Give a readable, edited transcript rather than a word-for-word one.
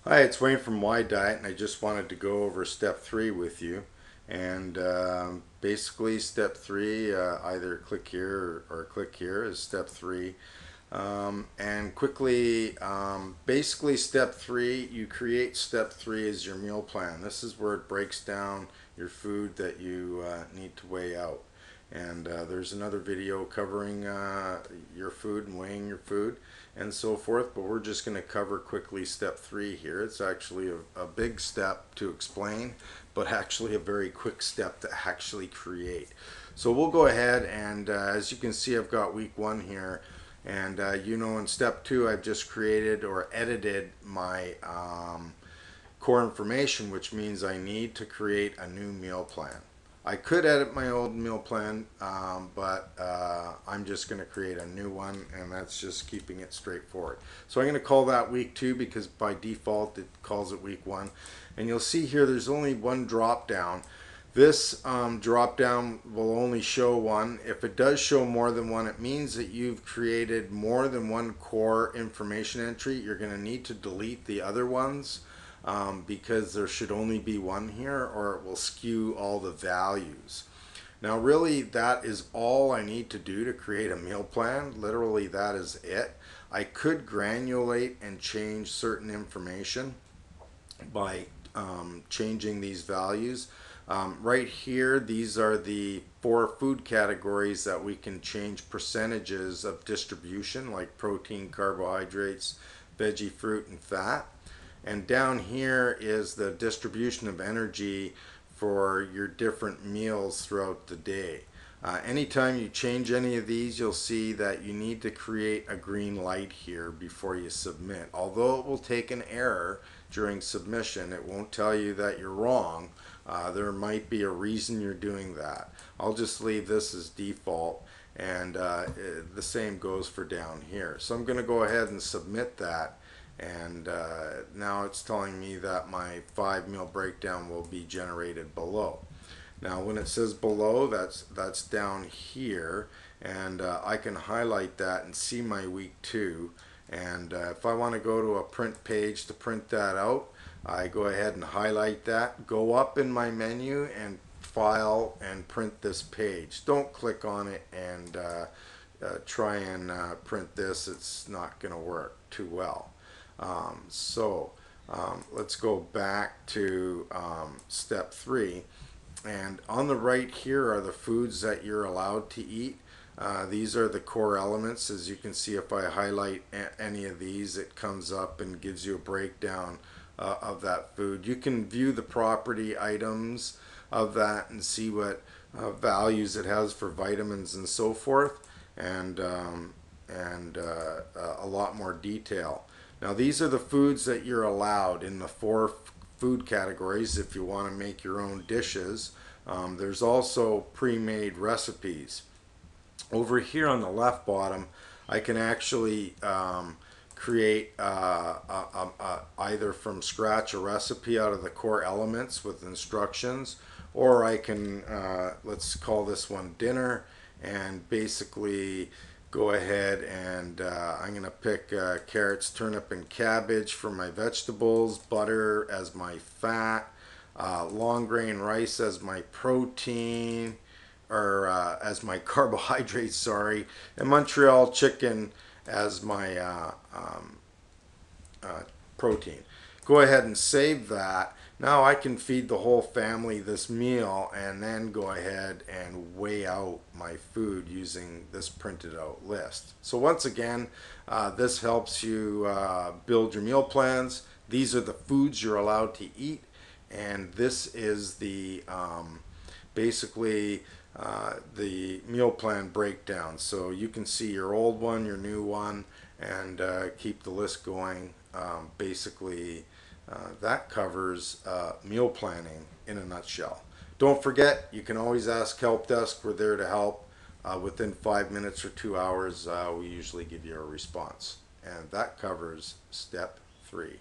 Hi, it's Wayne from YDiet, and I just wanted to go over step 3 with you. And basically, step 3, either click here or click here, is step 3. And quickly, basically, step 3, you create step 3 as your meal plan. This is where it breaks down your food that you need to weigh out. And there's another video covering your food and weighing your food and so forth, but we're just going to cover quickly step 3 here. It's actually a big step to explain, but actually a very quick step to actually create. So we'll go ahead and as you can see, I've got week 1 here, and in step 2 I've just created or edited my core information, which means I need to create a new meal plan. I could edit my old meal plan, but I'm just going to create a new one, and that's just keeping it straightforward. So I'm going to call that week 2 because by default it calls it week 1. And you'll see here there's only one drop down. This drop down will only show one. If it does show more than one, it means that you've created more than one core information entry. You're going to need to delete the other ones because there should only be one here, or it will skew all the values. Now really that is all I need to do to create a meal plan. Literally that is it. I could granulate and change certain information by changing these values. Right here, these are the 4 food categories that we can change percentages of distribution, like protein, carbohydrates, veggie, fruit, and fat. And down here is the distribution of energy for your different meals throughout the day. Anytime you change any of these, you'll see that you need to create a green light here before you submit. Although it will take an error during submission, it won't tell you that you're wrong. There might be a reason you're doing that. I'll just leave this as default, and the same goes for down here. So I'm going to go ahead and submit that, and now it's telling me that my 5 meal breakdown will be generated below. Now when it says below, that's down here, and I can highlight that and see my week 2, and if I want to go to a print page to print that out, I go ahead and highlight that, go up in my menu and file and print this page. Don't click on it and try and print this. It's not going to work too well. Let's go back to step 3, and on the right here are the foods that you're allowed to eat. These are the core elements. As you can see, if I highlight any of these, it comes up and gives you a breakdown of that food. You can view the property items of that and see what values it has for vitamins and so forth, and a lot more detail. Now these are the foods that you're allowed in the 4 food categories if you want to make your own dishes. There's also pre-made recipes. Over here on the left bottom, I can actually create either from scratch a recipe out of the core elements with instructions, or I can, let's call this one dinner, and basically go ahead and I'm going to pick carrots, turnip, and cabbage for my vegetables, butter as my fat, long grain rice as my protein, or as my carbohydrates, sorry, and Montreal chicken as my protein. Go ahead and save that. Now I can feed the whole family this meal and then go ahead and weigh out my food using this printed out list. So once again, this helps you build your meal plans. These are the foods you're allowed to eat, and this is the basically the meal plan breakdown. So you can see your old one, your new one, and keep the list going. Basically that covers meal planning in a nutshell. Don't forget, you can always ask Help Desk. We're there to help. Within 5 minutes or 2 hours, we usually give you a response. And that covers step 3.